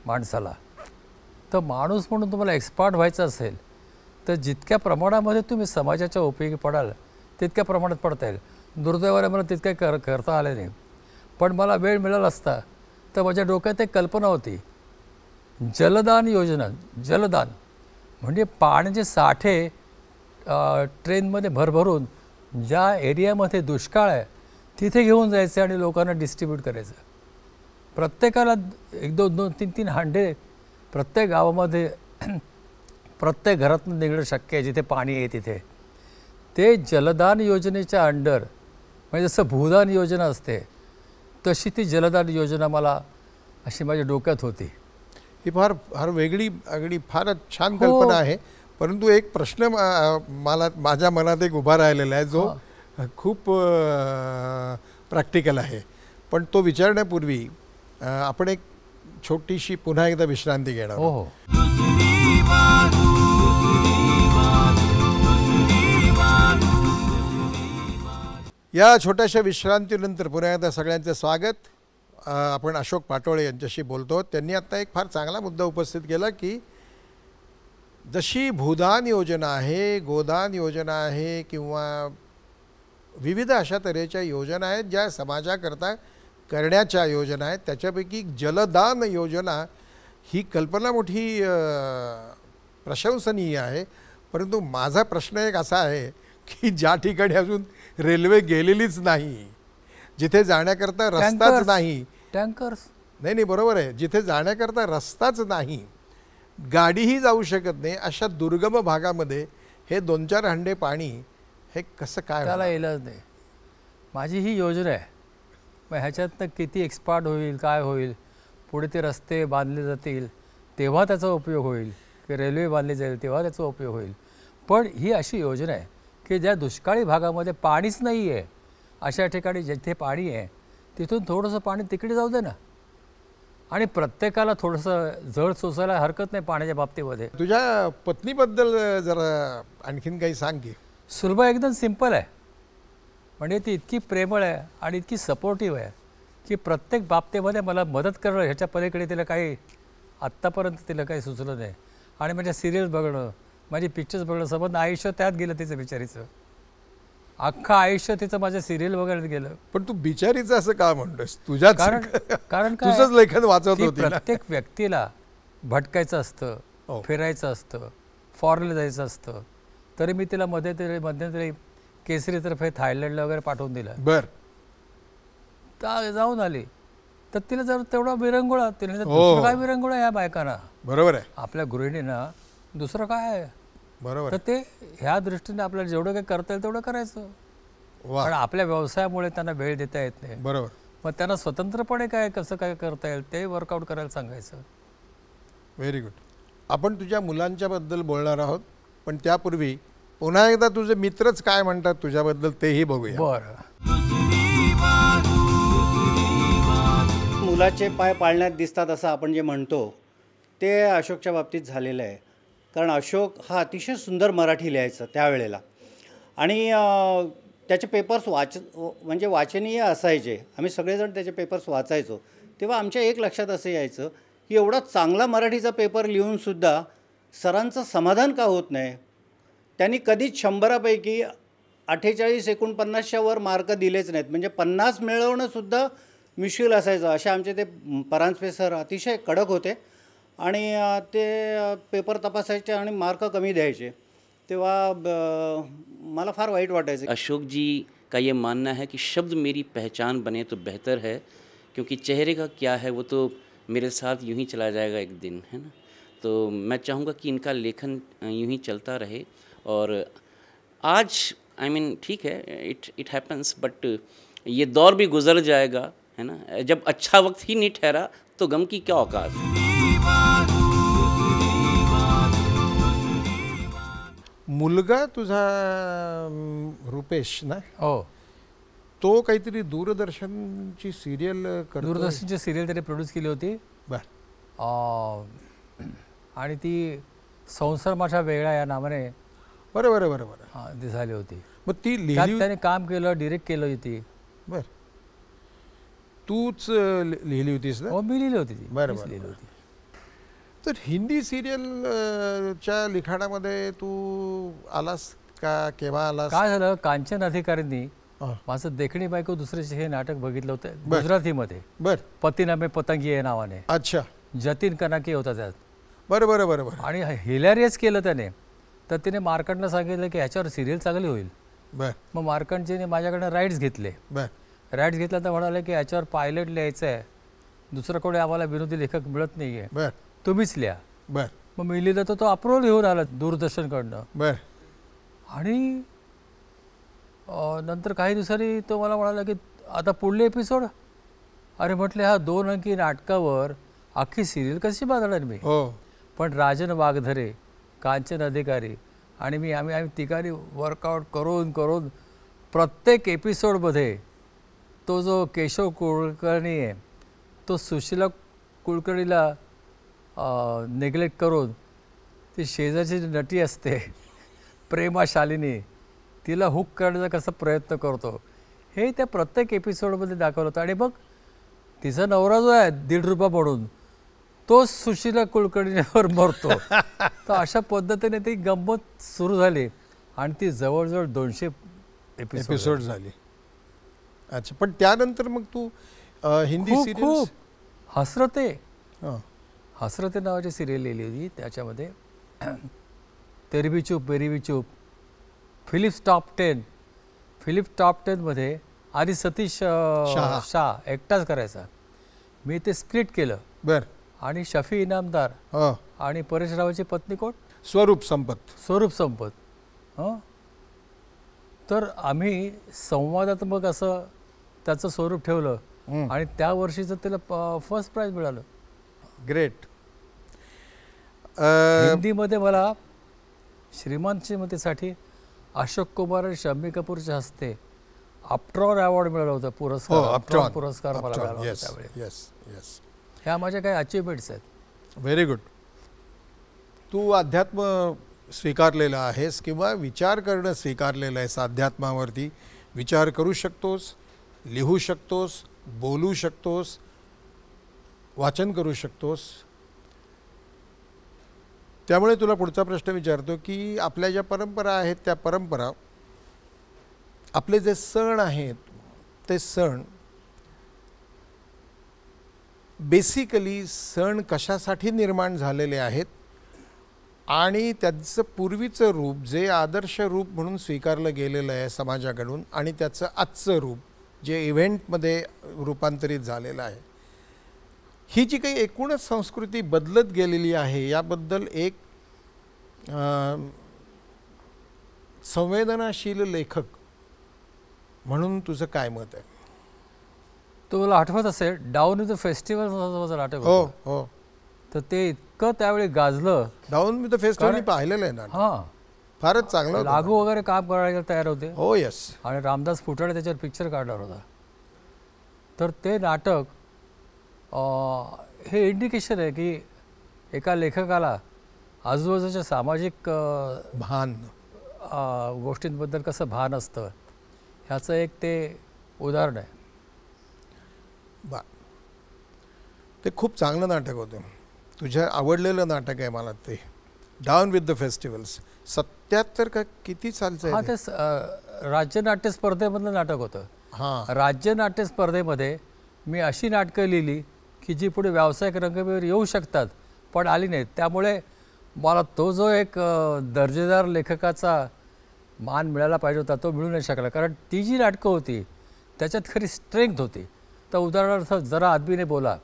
माणसाला. तर माणूस म्हणून तुम्हाला एक्सपर्ट व्हायचं असेल तर जितक्या प्रमाणामध्ये तुम्ही समाजाच्या उपयोगी पडाल तितक्या प्रमाणात पडता येईल. दुर्दैवाने मला तितक्या करता आले नाही. पण मला वेळ मिळाला असता तर माझ्या डोक्यात एक कल्पना होती, जलदान योजना. जलदान म्हणजे पाण्याचे साठे ट्रेनमध्ये भरभरून ज्या एरियामध्ये दुष्काळ आहे तिथे घेऊन जायचे आणि लोकांना डिस्ट्रीब्यूट करायचं. प्रत्येकाला 1-2-3 हांडे प्रत्येक गावामध्ये प्रत्येक घरातून निघणं शक्य आहे जिथे पाणी आहे तिथे. ते जलदान योजनेच्या अंडर, म्हणजे जसं भूदान योजना असते तशी ती जलदान योजना मला अशी माझ्या डोक्यात होती. ही फार फार वेगळी अगदी फारच छान कल्पना आहे. परंतु एक प्रश्न मला माझ्या मनात एक उभा राहिलेला आहे जो खूप प्रॅक्टिकल आहे. पण तो विचारण्यापूर्वी आपण एक छोटीशी पुन्हा एकदा विश्रांती घेणार. हो हो. या छोट्याशा विश्रांतीनंतर पुन्हा एकदा सगळ्यांचं स्वागत. आपण अशोक पाटोळे यांच्याशी बोलतो. त्यांनी आता एक फार चांगला मुद्दा उपस्थित केला की जशी भूदान योजना आहे, गोदान योजना आहे किंवा विविध अशा तऱ्हेच्या योजना आहेत ज्या समाजाकरता करण्याच्या योजना आहेत, त्याच्यापैकी जलदान योजना ही कल्पना मोठी प्रशंसनीय आहे. परंतु माझा प्रश्न एक असा आहे की ज्या ठिकाणी अजून रेल्वे गेलेलीच नाही, जिथे जाण्याकरता रस्ताच नाही, टँकर्स नाही बरोबर आहे, जिथे जाण्याकरता रस्ताच नाही, गाडीही जाऊ शकत नाही, अशा दुर्गम भागामध्ये हे 2-4 हंडे पाणी हे कसं काय, त्याला इलाज नाही. माझी ही योजना आहे. मग ह्याच्यातनं किती एक्सपार्ट होईल, काय होईल, पुढे ते रस्ते बांधले जातील तेव्हा त्याचा उपयोग होईल, की रेल्वे बांधली जाईल तेव्हा त्याचा उपयोग होईल. पण ही अशी योजना आहे की ज्या दुष्काळी भागामध्ये पाणीच नाही आहे अशा ठिकाणी जिथे पाणी आहे तिथून थोडंसं पाणी तिकडे जाऊ दे ना. आणि प्रत्येकाला थोडंसं जळ सोसायला हरकत नाही पाण्याच्या बाबतीमध्ये. तुझ्या पत्नीबद्दल जरा आणखीन काही सांग की. सुलभा एकदम सिंपल आहे. म्हणजे ती इतकी प्रेमळ आहे आणि इतकी सपोर्टिव्ह आहे की प्रत्येक बाबतीमध्ये मला मदत करणं ह्याच्या पलीकडे तिला काही आत्तापर्यंत तिला काही सुचलं नाही. आणि माझ्या सिरियल बघणं, माझी पिक्चर्स बघणं संबंध आयुष्य त्यात गेलं तिचं बिचारीचं. अख्खं आयुष्य तिचं माझ्या सिरियल वगैरे गेलं. पण तू बिचारीचं असं का म्हणतोस? तुझ्याच कारण काय, तुझंच लेखन वाचत ती होती ना. प्रत्येक व्यक्तीला भटकायचं असतं, हो. फिरायचं असतं, फॉरेनला जायचं असतं. तरी मी तिला मध्यंतरी केसरीतर्फे थायलंडला वगैरे पाठवून दिलं. बर. जाऊन आली तर तिला जर तेवढा विरंगुळा, तिने हो. दुसरं काय विरंगुळा या बायकांना, बरोबर आहे, आपल्या गृहिणींना दुसरं काय आहे. बरोबर तर ते ह्या दृष्टीने आपल्याला जेवढं काही करता येईल तेवढं करायचं. वा, पण आपल्या व्यवसायामुळे त्यांना वेळ देता येत नाही. बरोबर. मग त्यांना स्वतंत्रपणे काय कसं काय करता येईल ते वर्कआउट करायला सांगायचं. Very good. आपण तुझ्या मुलांच्याबद्दल बोलणार आहोत, पण त्यापूर्वी पुन्हा एकदा तुझे मित्रच काय म्हणतात तुझ्याबद्दल तेही बघूया. बरं. मुलाचे पाय पाळण्यात दिसतात असं आपण जे म्हणतो ते अशोकच्या बाबतीत झालेलं आहे. कारण अशोक हा अतिशय सुंदर मराठी लिहायचा त्यावेळेला आणि त्याचे पेपर्स म्हणजे वाचनीय असायचे. आम्ही सगळेजण त्याचे पेपर्स वाचायचो. तेव्हा आमच्या एक लक्षात असं यायचं की एवढा चांगला मराठीचा पेपर लिहूनसुद्धा सरांचं समाधान का होत नाही. त्यांनी कधीच 100पैकी 48-49च्या वर मार्क दिलेच नाहीत. म्हणजे 50 मिळवणंसुद्धा मुश्किल असायचं. असे आमचे ते परांजपे सर अतिशय कडक होते आणि ते पेपर तपासायचे आणि मार्क कमी द्यायचे. तेव्हा मला फार वाईट वाटायचं. अशोक जी का ये मानना है कि शब्द मेरी पहचान बने तो बेहतर है, क्योंकि चेहरे का क्या है वो तो मेरे साथ यूं ही चला जाएगा एक दिन, है ना. तो मैं चाहूँगा कि इनका लेखन यूं ही चलता रहे. और आज आई मीन ठीक है, इट हैपन्स, बट ये दौर भी गुजर जाएगा, है ना. जब अच्छा वक्त ही नहीं ठहरा तो गम की क्या औकात. मुलगा तुझा रुपेश ना, हो, तो काहीतरी दूरदर्शनची सिरियल करतो. दूरदर्शनची सिरियल त्याने प्रोड्यूस केली होती. बर. आणि ती संसार माझा वेगळा या नावाने बरोबर बरोबर ती झाली होती. मग ती त्यात लिहिली. त्याने काम केलं, डिरेक्ट केलं होती. बर. तूच लिहिली होतीस ना? हो, मी लिहिली होती ती. बरं, मीच बरं, लिहिली बरं. होती. तर हिंदी सिरियलच्या लिखाणामध्ये तू आलास का? केव्हा आलास? काय झालं, कांचन अधिकारींनी हां. माझं देखणी बायको दुसरे हे नाटक बघितलं होतं बर. गुजरातीमध्ये, बर. पतीनामे पतंगी या नावाने. अच्छा. जतीन कनाके होता त्यात. बरं बरं बरं बरं. आणि हिलॅरियस केलं त्याने. तर तिने मार्कंडला सांगितलं की ह्याच्यावर सिरियल चांगली होईल. बर. मग मार्कंडजीने माझ्याकडनं राईट्स घेतले. बर. राईट्स घेतल्या तर म्हणाले की ह्याच्यावर पायलट लिहायचं आहे, दुसरं कोणी आम्हाला विनोदी लेखक मिळत नाही आहे, बर. तुम्हीच लिहा. बर. मग मी लिहिलं तर तो अप्रूव्हल घेऊन आला दूरदर्शनकडनं. बर. आणि नंतर काही दिवसांनी तो मला म्हणाला की आता पुढले एपिसोड. अरे म्हटले, हा 2 अंकी नाटकावर अख्खी सिरियल कशी बांधणार मी. हो. पण राजन वाघधरे, कांचन अधिकारी आणि आम्ही तिघांनी वर्कआउट करून प्रत्येक एपिसोडमध्ये तो जो केशव कुलकर्णी आहे तो सुशीला कुलकर्णीला नेग्लेक्ट करून ती शेजारची जी नटी असते प्रेमा शालिनी, तिला हुक करण्याचा कसा प्रयत्न करतो हे त्या प्रत्येक एपिसोडमध्ये दाखवलं होतं. आणि मग तिचा नवरा जो आहे ₹1.5 म्हणून तो सुशीला कुलकर्णीवर मरतो. तर अशा पद्धतीने ती गंमत सुरू झाली आणि ती जवळजवळ 200 एपिसोड झाली. अच्छा. पण त्यानंतर मग तू हिंदी खूप सिरियल हसरते नावाची सिरियल लिहिली होती. त्याच्यामध्ये तेरी भी चूप मेरी भी चूप, फिलिप्स टॉप 10 मध्ये आधी सतीश शाह एकटाच करायचा. मी ते स्प्लिट केलं. बर. आणि शफी इनामदार आणि परेश रावची पत्नी कोण, स्वरूप संपत. हां. तर आम्ही संवादात्मक असं त्याचं स्वरूप ठेवलं आणि त्या वर्षीचं त्याला फर्स्ट प्राइज मिळालं. ग्रेट. हिंदीमध्ये मला श्रीमान श्रीमतीसाठी अशोक कुमार आणि शम्मी कपूरच्या हस्ते अपट्रॉन अवॉर्ड मिळाला होता. पुरस्कार मला मिळाला होता त्यावेळी. ह्या माझ्या काही अचिव्हमेंट्स आहेत. Very good. तू अध्यात्म स्वीकारलेलं आहेस किंवा विचार करणं स्वीकारलेलं आहेस. अध्यात्मावरती विचार करू शकतोस, लिहू शकतोस, बोलू शकतोस, वाचन करू शकतोस. त्यामुळे तुला पुढचा प्रश्न विचारतो की आपल्या ज्या परंपरा आहेत त्या परंपरा, आपले जे सण आहेत ते सण बेसिकली सण कशासाठी निर्माण झालेले आहेत आणि त्याचं पूर्वीचं रूप जे आदर्श रूप म्हणून स्वीकारलं गेलेलं आहे समाजाकडून आणि त्याचं आजचं रूप जे इव्हेंटमध्ये रूपांतरित झालेलं आहे, ही जी काही एकूणच संस्कृती बदलत गेलेली आहे याबद्दल एक संवेदनाशील लेखक म्हणून तुझं काय मत आहे? तुला आठवत असेल डाऊन विथ द फेस्टिवल नाटक हो होतं. हो, तर ते इतकं त्यावेळी गाजलं. डाऊन विथ द फेस्टिवल मी पाहिलेलं आहे ना, हां, फारच चांगलं होतं. लागू वगैरे काम करायला तयार होते. हो यस. आणि रामदास फुटाळे त्याच्यावर पिक्चर काढणार होता. तर ते नाटक हे इंडिकेशन आहे की एका लेखकाला आजूबाजूच्या सामाजिक भान गोष्टींबद्दल कसं भान असतं ह्याचं एक ते उदाहरण आहे. बा, ते खूप चांगलं नाटक होतं. तुझ्या आवडलेलं नाटक आहे मला ते डाऊन विथ द फेस्टिवल्स. 77 का किती सालचं हां, आहे ते राज्य नाट्य स्पर्धेमधलं नाटक होतं. हां, राज्य नाट्य स्पर्धेमध्ये मी अशी नाटकं लिहिली की जी पुढे व्यावसायिक रंगभूमीवर येऊ शकतात पण आली नाहीत. त्यामुळे मला तो जो एक दर्जेदार लेखकाचा मान मिळायला पाहिजे होता तो मिळू नाही शकला. कारण ती जी नाटकं होती त्याच्यात खरी स्ट्रेंथ होती. तर उदाहरणार्थ जरा आदमीने बोला,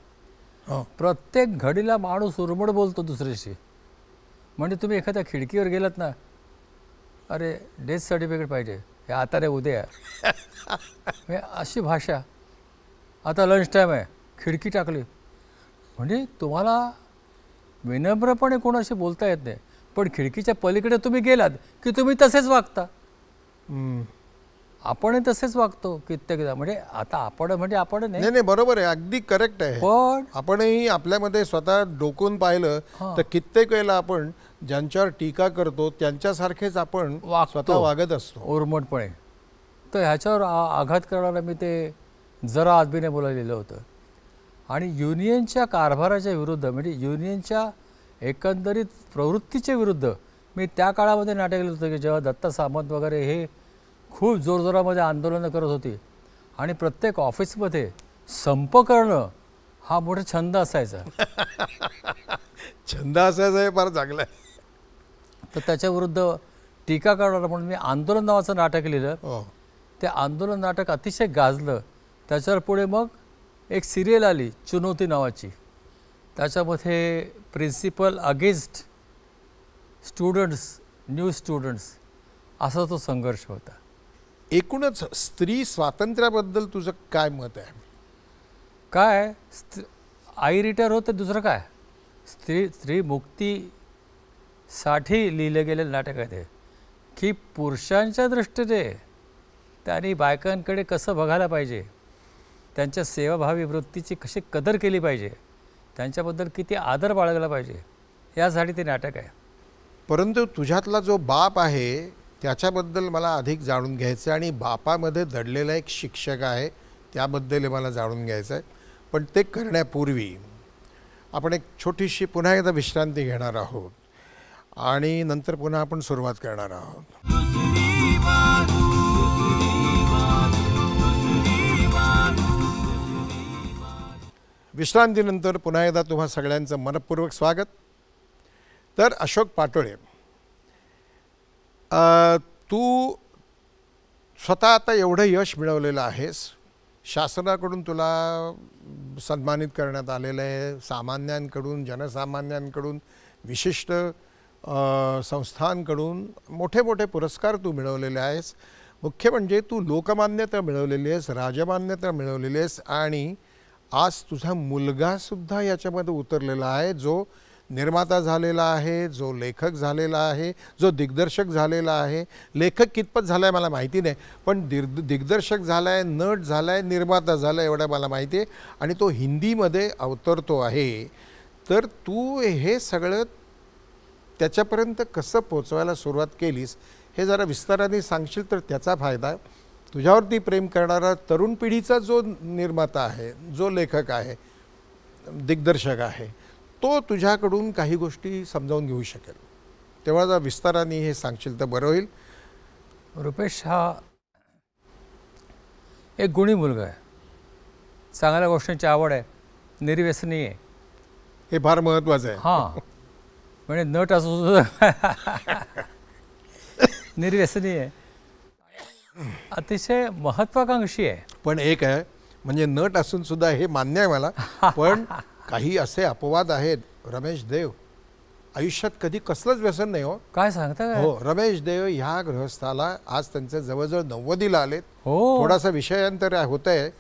हो प्रत्येक घडीला माणूस उर्मड बोलतो दुसऱ्याशी. म्हणजे तुम्ही एखाद्या खिडकीवर गेलात ना, अरे डेथ सर्टिफिकेट पाहिजे, हे आता रे उद्या हे अशी भाषा. आता लंच टाईम आहे, खिडकी टाकली. म्हणजे तुम्हाला विनम्रपणे कोणाशी बोलता येत नाही, पण खिडकीच्या पलीकडे तुम्ही गेलात की तुम्ही तसेच वागता. आपणही तसेच वागतो कित्येकदा. म्हणजे आता आपण म्हणजे आपण नाही नाही, बरोबर आहे, अगदी करेक्ट आहे. पण आपणही आपल्यामध्ये स्वतः डोकून पाहिलं तर कित्येक वेळेला आपण ज्यांच्यावर टीका करतो त्यांच्यासारखेच आपण स्वतः वागत असतो उर्मटपणे. तर ह्याच्यावर आघात करणारा मी ते जरा आदमीने बोलायलेलं होतं. आणि युनियनच्या कारभाराच्या विरुद्ध म्हणजे युनियनच्या एकंदरीत प्रवृत्तीच्या विरुद्ध मी त्या काळामध्ये नाटक लिहिलं होतं की जेव्हा दत्ता सामंत वगैरे हे खूप जोरजोरामध्ये आंदोलनं करत होती आणि प्रत्येक ऑफिसमध्ये संप करणं हा मोठा छंद असायचा. छंद असायचा हे फार चांगलं आहे. तर त्याच्याविरुद्ध टीका करणारं म्हणून मी आंदोलन नावाचं नाटक लिहिलं. हो, ते आंदोलन नाटक अतिशय गाजलं. त्याच्यावर पुढे मग एक सिरियल आली चुनौती नावाची. त्याच्यामध्ये principal against students, new students असा तो संघर्ष होता. एकूणच स्त्री स्वातंत्र्याबद्दल तुझं काय मत आहे? काय आई रिटायर होते, दुसरं काय. स्त्री मुक्तीसाठी लिहिलं गेलेलं नाटक आहे ते, की पुरुषांच्या दृष्टीने त्यांनी बायकांकडे कसं बघायला पाहिजे, त्यांच्या सेवाभावी वृत्तीची कशी कदर केली पाहिजे, त्यांच्याबद्दल किती आदर बाळगला पाहिजे, यासाठी ते नाटक आहे. परंतु तुझ्यातला जो बाप आहे त्याच्याबद्दल मला अधिक जाणून घ्यायचं आहे आणि बापामध्ये दडलेला एक शिक्षक आहे त्याबद्दल मला जाणून घ्यायचं आहे. पण ते करण्यापूर्वी आपण एक छोटीशी पुन्हा एकदा विश्रांती घेणार आहोत आणि नंतर पुन्हा आपण सुरुवात करणार आहोत. विश्रांतीनंतर पुन्हा एकदा तुम्हा सगळ्यांचं मनपूर्वक स्वागत. तर अशोक पाटोळे, तू स्वतः आता एवढं यश मिळवलेलं आहेस, शासनाकडून तुला सन्मानित करण्यात आलेलं आहे, सामान्यांकडून, जनसामान्यांकडून, विशिष्ट संस्थांकडून मोठे मोठे पुरस्कार तू मिळवलेले आहेस. मुख्य म्हणजे तू लोकमान्यता मिळवलेली आहेस, राजमान्यता मिळवलेली आहेस आणि आज तुझा मुलगासुद्धा याच्यामध्ये उतरलेला आहे, जो निर्माता झालेला आहे, जो लेखक झालेला आहे, जो दिग्दर्शक झालेला आहे. लेखक कितपत झाला आहे मला माहिती नाही, पण दिग्दर्शक झाला आहे, नट झाला आहे, निर्माता झाला आहे एवढं मला माहिती आहे. आणि तो हिंदीमध्ये अवतरतो आहे. तर तू हे सगळं त्याच्यापर्यंत कसं पोचवायला सुरुवात केलीस हे जरा विस्ताराने सांगशील तर त्याचा फायदा आहे. तुझ्यावरती प्रेम करणारा तरुण पिढीचा जो निर्माता आहे, जो लेखक आहे, दिग्दर्शक आहे, तो तुझ्याकडून काही गोष्टी समजावून घेऊ शकेल. तेव्हा जर विस्ताराने हे सांगशील तर बरं होईल. रुपेश हा एक गुणी मुलगा आहे, चांगल्या गोष्टींची आवड आहे, निर्व्यसनी आहे. हे फार महत्त्वाचं आहे. हां, म्हणजे नट असू सुद्धा निर्व्यसनी आहे, अतिशय महत्त्वाकांक्षी आहे. पण एक आहे, म्हणजे नट असून सुद्धा हे मान्य आहे मला, पण काही असे अपवाद आहेत. रमेश देव आयुष्यात कधी कसलंच व्यसन नाही. हो, काय सांगता काय? हो, रमेश देव ह्या गृहस्थाला आज त्यांचे जवळजवळ 90ला आलेत. हो, थोडासा विषयांतर होत आहे,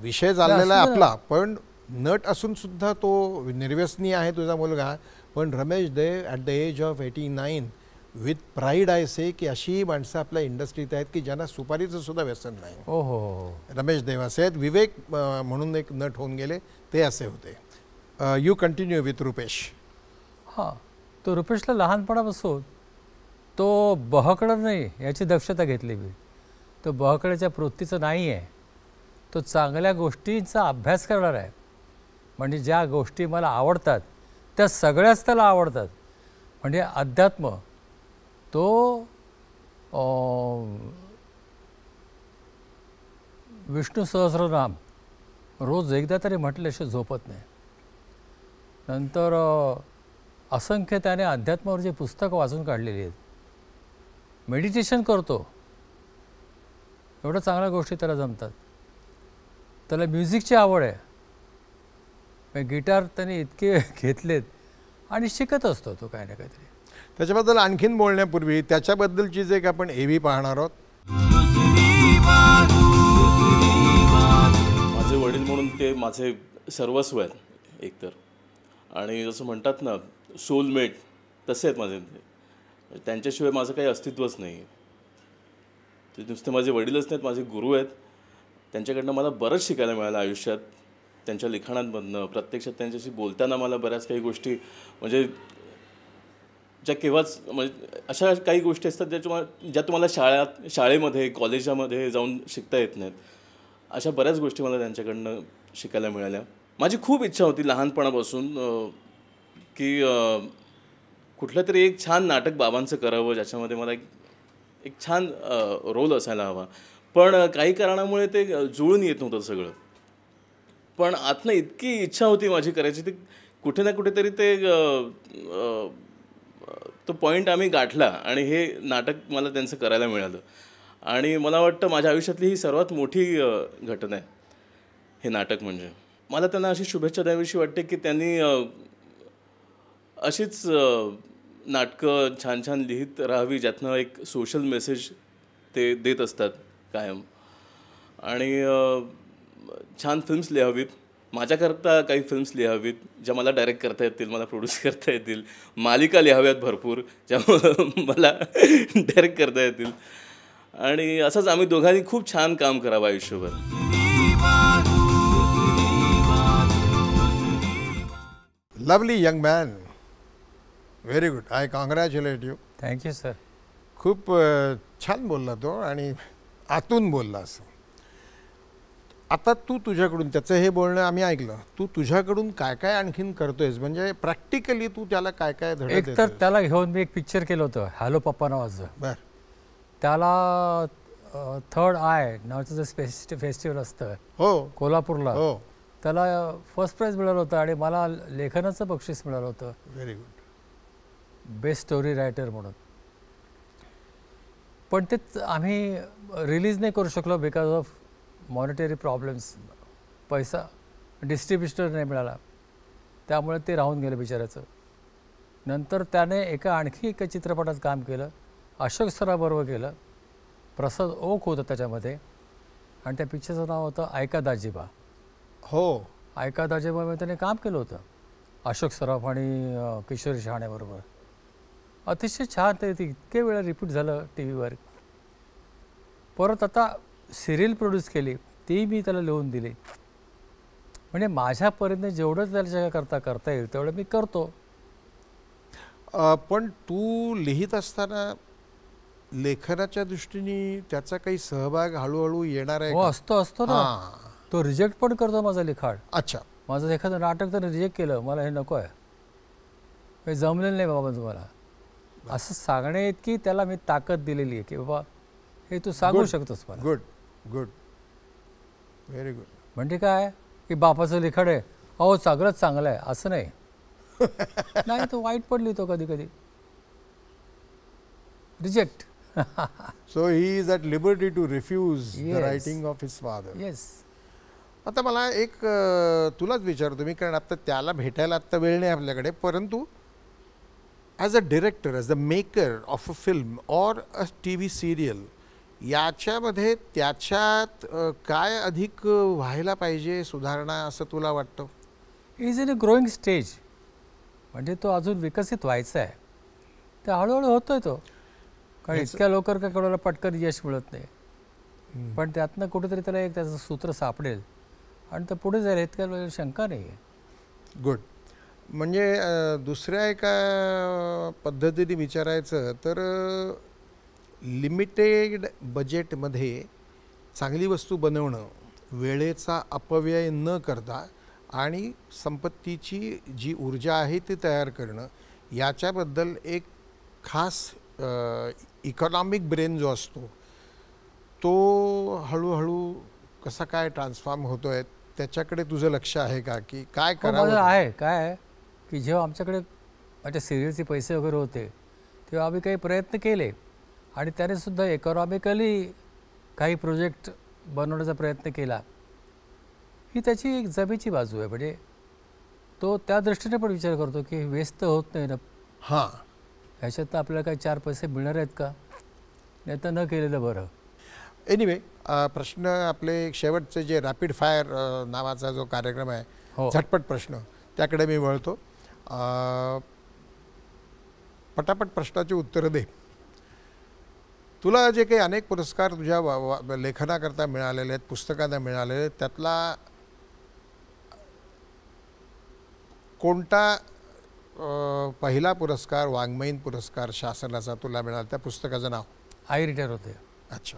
विषय चाललेला आहे आपला, पण नट असून सुद्धा तो निर्व्यसनी आहे तुझा मुलगा. पण Ramesh Dev at the age of 89 with pride I say की अशी माणसं आपल्या इंडस्ट्रीत आहेत की ज्यांना सुपारीचं सुद्धा व्यसन नाही. हो हो, रमेश देव असे आहेत. विवेक म्हणून एक नट होऊन गेले, ते असे होते. You continue with Rupesh. हां, तो रुपेशला लहानपणापासून तो बहकडं नाही याची दक्षता घेतली मी. तो बहकड्याच्या वृत्तीचं नाही आहे, तो चांगल्या गोष्टींचा अभ्यास करणार आहे. म्हणजे ज्या गोष्टी मला आवडतात त्या सगळ्याच त्याला आवडतात. म्हणजे अध्यात्म तो विष्णू सहस्रनाम रोज एकदा तरी म्हटल्याशिवाय झोपत नाही. नंतर असंख्य त्याने अध्यात्मावर जे पुस्तकं वाचून काढलेली आहेत. मेडिटेशन करतो, एवढ्या चांगल्या गोष्टी त्याला जमतात. त्याला म्युझिकची आवड आहे, गिटार त्याने इतके घेतलेत आणि शिकत असतो तो काही ना काहीतरी. त्याच्याबद्दल आणखीन बोलण्यापूर्वी त्याच्याबद्दलची जे काही आपण एव्ही पाहणार आहोत. माझे वडील म्हणून ते माझे सर्वस्व आहेत एकतर. आणि जसं म्हणतात ना सोलमेट, तसे आहेत माझे. त्यांच्याशिवाय माझं काही अस्तित्वच नाही. ते नुसते माझे वडीलच नाहीत, माझे गुरु आहेत. त्यांच्याकडनं मला बरंच शिकायला मिळालं आयुष्यात, त्यांच्या लिखाणांमधनं. प्रत्यक्षात त्यांच्याशी बोलताना मला बऱ्याच काही गोष्टी म्हणजे ज्या केव्हाच म्हणजे अशा काही गोष्टी असतात ज्या तुम्हाला शाळेमध्ये कॉलेजामध्ये जाऊन शिकता येत नाहीत. अशा बऱ्याच गोष्टी मला त्यांच्याकडनं शिकायला मिळाल्या. माझी खूप इच्छा होती लहानपणापासून की कुठलं तरी एक छान नाटक बाबांचं करावं, ज्याच्यामध्ये मला एक छान रोल असायला हवा. पण काही कारणामुळे ते जुळून येत नव्हतं सगळं. पण आतनं इतकी इच्छा होती माझी करायची, ती कुठे ना कुठेतरी ते तो पॉईंट आम्ही गाठला आणि हे नाटक मला त्यांचं करायला मिळालं. आणि मला वाटतं माझ्या आयुष्यातली ही सर्वात मोठी घटना आहे हे नाटक. म्हणजे मला त्यांना अशी शुभेच्छा द्यावीशी वाटते की त्यांनी अशीच नाटकं छान छान लिहित राहावी, ज्यातनं एक सोशल मेसेज ते देत असतात कायम. आणि छान फिल्म्स लिहावीत, माझ्याकरता काही फिल्म्स लिहावीत ज्या मला डायरेक्ट करता येतील, मला प्रोड्यूस करता येतील. मालिका लिहाव्यात भरपूर ज्या मला डायरेक्ट करता येतील. आणि असंच आम्ही दोघांनी खूप छान काम करावं आयुष्यभर. Lovely young man, very good. I congratulate you. Thank you sir. खूप छान बोलला तो आणि आतून बोलला असं. आता तू तुझ्याकडून त्याचं हे बोलणं आम्ही ऐकलं, तू तुझ्याकडून काय काय आणखीन करतोयस, म्हणजे प्रॅक्टिकली तू त्याला काय काय धडे एक तर त्याला घेऊन मी एक पिक्चर केलं होतं हॅलो पप्पा नावाचं. बरं. त्याला थर्ड आय नावाचं जे फेस्टिवल असतं हो कोल्हापूरला, हो, त्याला फर्स्ट प्राईज मिळालं होतं आणि मला लेखनाचं बक्षीस मिळालं होतं. Very good. Best story writer म्हणून. पण ते आम्ही रिलीज नाही करू शकलो बिकॉज ऑफ मॉनिटरी प्रॉब्लेम्स. पैसा डिस्ट्रीब्युटर नाही मिळाला, त्यामुळे ते राहून गेलं बिचाराचं. नंतर त्याने आणखी एका चित्रपटात काम केलं, अशोक सराबरोबर केलं. प्रसाद ओक होतं त्याच्यामध्ये आणि त्या पिक्चरचं नाव होतं ऐका दाजीबा. हो, ऐका दाजीबामध्ये त्याने काम केलं होतं अशोक सराफ आणि किशोरी शहाणेबरोबर. अतिशय छान. ते इतके वेळा रिपीट झालं टी व्हीवर. परत आता सिरियल प्रोड्यूस केली, ती मी त्याला लिहून दिली. म्हणजे माझ्यापर्यंत जेवढं त्याच्या करता येईल तेवढं मी करतो. पण तू लिहित असताना लेखनाच्या दृष्टीने त्याचा काही सहभाग हळूहळू येणार आहे? हो, असतो ना. तो रिजेक्ट पण करतो माझं लिखाण. अच्छा. माझं एखादं नाटक तर रिजेक्ट केलं, मला हे नको आहे, हे जमलेलं नाही बाबा तुम्हाला, असं सांगणे इतकी त्याला मी ताकद दिलेली आहे की बाबा हे तू सांगू शकतोस मला. Good good, very good. म्हणजे काय की बापाचं लिखाण आहे, अहो सगळंच चांगलं आहे असं नाही. नाही तो वाईट पण लिहितो कधी कधी, reject. So he is at liberty to refuse the Yes. Writing of his father. Yes. आता मला एक तुलाच विचारतो मी, कारण आता त्याला भेटायला आत्ता वेळ नाही आपल्याकडे, परंतु as a director, as a maker of a film or a TV serial, याच्यामध्ये त्याच्यात काय अधिक व्हायला पाहिजे सुधारणा असं तुला वाटतं? Is in a growing stage, म्हणजे तो अजून विकसित व्हायचा आहे, ते हळूहळू होतोय तो, कारण इतक्या लवकर काय कोणाला पटकन यश मिळत नाही, पण त्यातनं कुठेतरी त्याला एक त्याचं सूत्र सापडेल आणि तर पुढे जाईल, इतक्या वेळ शंका नाही आहे. गुड. म्हणजे दुसऱ्या एका पद्धतीने विचारायचं तर लिमिटेड बजेटमध्ये चांगली वस्तू बनवणं, वेळेचा अपव्यय न करता आणि संपत्तीची जी ऊर्जा आहे ती तयार करणं, याच्याबद्दल एक खास इकॉनॉमिक ब्रेन जो असतो तो हळूहळू कसा काय ट्रान्सफॉर्म होतो आहे, त्याच्याकडे तुझं लक्ष आहे का, की काय करावं? माझं आहे. काय आहे की जेव्हा आमच्याकडे माझ्या सिरियलचे पैसे वगैरे होते तेव्हा आम्ही काही प्रयत्न केले आणि त्यानेसुद्धा इकॉनॉमिकली काही प्रोजेक्ट बनवण्याचा प्रयत्न केला. ही त्याची एक जमेची बाजू आहे, म्हणजे तो त्या दृष्टीने पण विचार करतो की वेस्ट होत नाही ना, हां, ह्याच्यातनं आपल्याला काही 4 पैसे मिळणार आहेत का, नाही तर न केलेलं बरं. एनिवे, प्रश्न आपले शेवटचे जे रॅपिड फायर नावाचा जो कार्यक्रम आहे, हो. झटपट प्रश्न, त्याकडे मी वळतो. पटापट प्रश्नाची उत्तरं दे. तुला जे काही अनेक पुरस्कार तुझ्या लेखनाकरता मिळालेले आहेत, पुस्तकांना मिळालेले आहेत, त्यातला कोणता पहिला पुरस्कार, वाङ्मयीन पुरस्कार शासनाचा तुला मिळाला, त्या पुस्तकाचं नाव? आई रिटायर होते. अच्छा.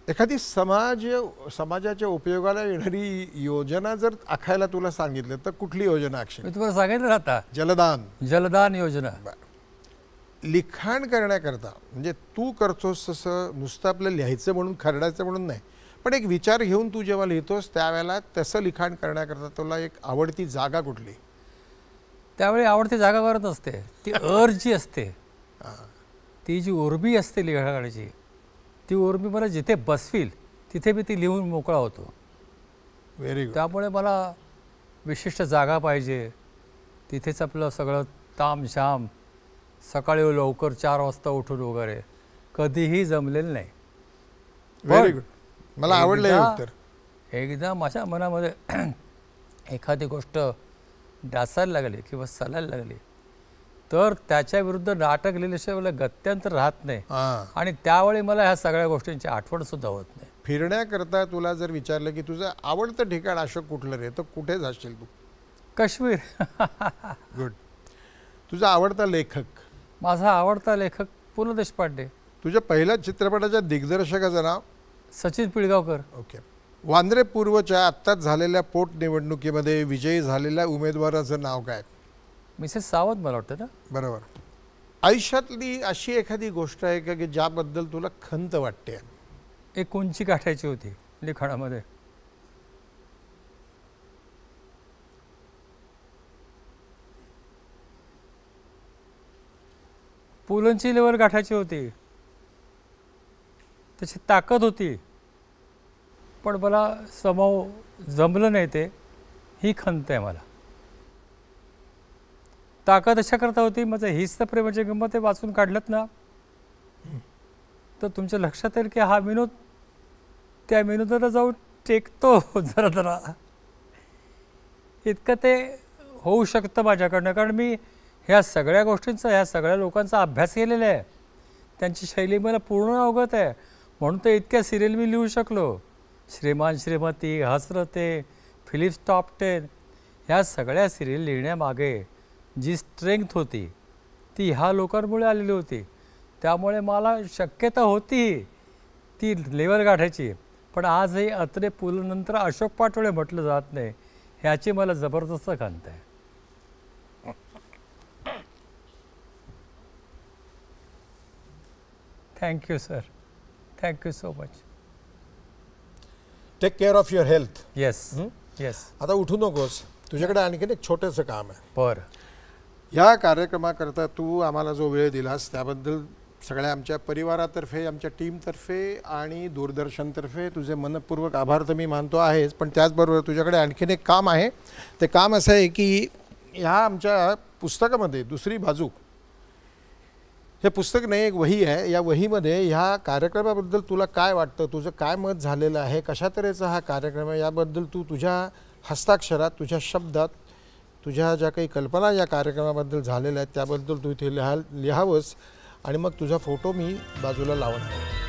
एखादी समाजाच्या उपयोगाला येणारी योजना जर आखायला तुला सांगितलं तर कुठली योजना आखशील? मी तुम्हाला सांगितलं आता, जलदान योजना. लिखाण करण्याकरता म्हणजे तू करतोस तसं नुसतं आपलं लिहायचं म्हणून, खरडायचं म्हणून नाही, पण एक विचार घेऊन तू जेव्हा लिहितोस त्यावेळेला तसं लिखाण करण्याकरता तुला एक आवडती जागा कुठली? त्यावेळी आवडती जागा करत असते ती अर्ज जी असते, ती जी उर्मी असते लिखाणाची, ती उर्मी मला जिथे बसवील तिथे मी ती लिहून मोकळा होतो. Very good. त्यामुळे मला विशिष्ट जागा पाहिजे, तिथेच आपलं सगळं तामझाम, सकाळी लवकर 4 वाजता उठून वगैरे कधीही जमलेलं नाही. व्हेरी गुड, मला आवडलं हे उत्तर. एकदा माझ्या मनामध्ये एखादी गोष्ट डासायला लागली किंवा चालायला लागली तर त्याच्या विरुद्ध नाटक लिहिल्याशिवाय मला गत्यंतर राहत नाही, आणि त्यावेळी मला ह्या सगळ्या गोष्टींची आठवणसुद्धा होत नाही. फिरण्याकरता तुला जर विचारलं की तुझं आवडतं ठिकाण अशोक कुठलं रे, तर कुठे जाशील तू? काश्मीर. गुड. तुझा आवडता लेखक? माझा आवडता लेखक पु ल देशपांडे. तुझ्या पहिल्या चित्रपटाच्या दिग्दर्शकाचं नाव? सचिन पिळगावकर. ओके. वांद्रे पूर्वच्या आत्ताच झालेल्या पोटनिवडणुकीमध्ये विजयी झालेल्या उमेदवाराचं नाव काय? मिसेस सावंत मला वाटतं ना. बरोबर. आयुष्यातली अशी एखादी गोष्ट आहे का की ज्याबद्दल तुला खंत वाटते? एक उंची गाठायची होती लिखाणामध्ये. पुलंची लेवल गाठायची होती, त्याची ताकद होती, पण मला समोर जमलं नाही ते, ही खंत आहे मला. ताकद अशा करता होती, माझं हीच तर प्रेमाची गंमत आहे वाचून काढलत ना तर तुमच्या लक्षात येईल की हा विनोद त्या विनोदाला जाऊन टेकतो जरा जरा, इतकं ते होऊ शकतं माझ्याकडनं, कारण मी ह्या सगळ्या गोष्टींचा, ह्या सगळ्या लोकांचा अभ्यास केलेला आहे, त्यांची शैली मला पूर्ण अवगत आहे, म्हणून तर इतक्या सिरियल मी लिहू शकलो. श्रीमान श्रीमती, हसरते, फिलिप्स टॉप 10, ह्या सगळ्या सिरियल लिहिण्यामागे जी स्ट्रेंथ होती ती ह्या लोकांमुळे आलेली होती. त्यामुळे मला शक्यता होती ती लेवल गाठायची, पण आजही अत्रे पुलनंतर अशोक पाटोळे म्हटलं जात नाही, ह्याची मला जबरदस्त खंत आहे. Thank you sir, thank you so much. Take care of your health. Yes yes. आता उठू नकोस, तुझ्याकडे आणखीन एक छोटंसं काम आहे. बरं. या कार्यक्रमाकरता तू आम्हाला जो वेळ दिलास त्याबद्दल सगळ्या आमच्या परिवारातर्फे, आमच्या टीमतर्फे आणि दूरदर्शनतर्फे तुझे मनपूर्वक आभार तर मी मानतो आहेच, पण त्याचबरोबर तुझ्याकडे आणखीन एक काम आहे. ते काम असं आहे की ह्या आमच्या पुस्तकामध्ये दुसरी बाजू, हे पुस्तक नाही एक वही आहे. या वहीमध्ये ह्या कार्यक्रमाबद्दल तुला काय वाटतं, तुझं काय मत झालेलं आहे, कशा तऱ्हेचा हा कार्यक्रम आहे याबद्दल तू तुझ्या हस्ताक्षरात, तुझ्या शब्दात, तुझ्या ज्या काही कल्पना या कार्यक्रमाबद्दल झालेल्या आहेत त्याबद्दल तू इथे लिहावंस आणि मग तुझा फोटो मी बाजूला लावणार.